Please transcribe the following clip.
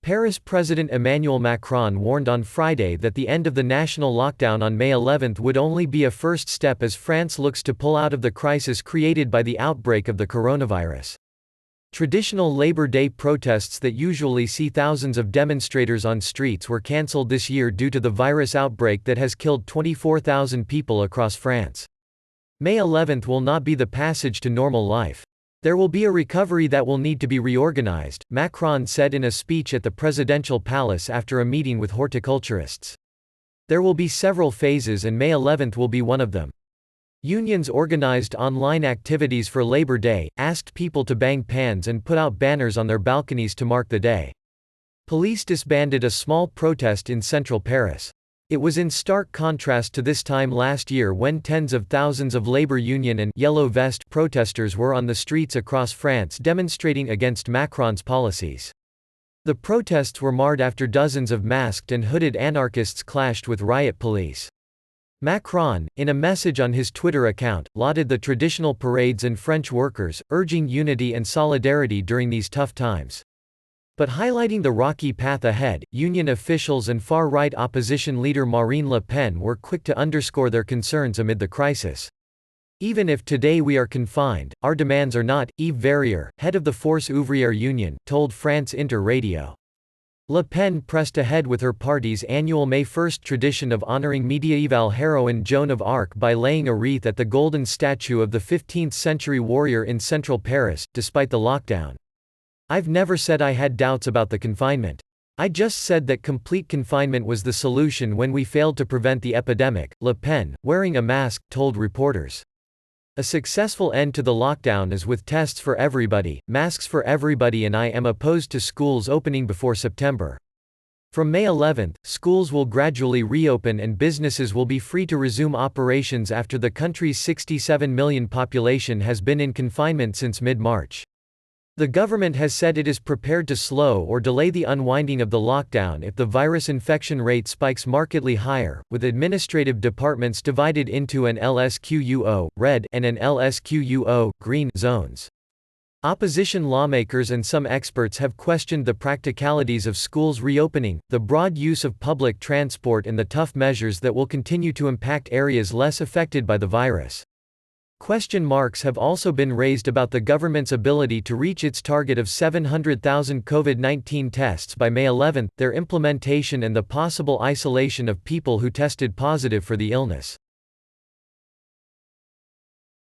Paris President Emmanuel Macron warned on Friday that the end of the national lockdown on May 11 would only be a first step as France looks to pull out of the crisis created by the outbreak of the coronavirus. Traditional Labor Day protests that usually see thousands of demonstrators on streets were cancelled this year due to the virus outbreak that has killed 24,000 people across France. May 11 will not be the passage to normal life. There will be a recovery that will need to be reorganized, Macron said in a speech at the presidential palace after a meeting with horticulturists. There will be several phases and May 11 will be one of them. Unions organized online activities for Labor Day, asked people to bang pans and put out banners on their balconies to mark the day. Police disbanded a small protest in central Paris. It was in stark contrast to this time last year when tens of thousands of labor union and yellow vest protesters were on the streets across France demonstrating against Macron's policies. The protests were marred after dozens of masked and hooded anarchists clashed with riot police. Macron, in a message on his Twitter account, lauded the traditional parades and French workers, urging unity and solidarity during these tough times. But highlighting the rocky path ahead, union officials and far-right opposition leader Marine Le Pen were quick to underscore their concerns amid the crisis. Even if today we are confined, our demands are not, Yves Verrier, head of the Force Ouvrière Union, told France Inter Radio. Le Pen pressed ahead with her party's annual May 1 tradition of honoring medieval heroine Joan of Arc by laying a wreath at the golden statue of the 15th-century warrior in central Paris, despite the lockdown. "I've never said I had doubts about the confinement. I just said that complete confinement was the solution when we failed to prevent the epidemic," Le Pen, wearing a mask, told reporters. A successful end to the lockdown is with tests for everybody, masks for everybody, and I am opposed to schools opening before September. From May 11, schools will gradually reopen and businesses will be free to resume operations after the country's 67 million population has been in confinement since mid-March. The government has said it is prepared to slow or delay the unwinding of the lockdown if the virus infection rate spikes markedly higher, with administrative departments divided into an LSQUO, red, and an LSQUO, green, zones. Opposition lawmakers and some experts have questioned the practicalities of schools reopening, the broad use of public transport, and the tough measures that will continue to impact areas less affected by the virus. Question marks have also been raised about the government's ability to reach its target of 700,000 COVID-19 tests by May 11, their implementation, and the possible isolation of people who tested positive for the illness.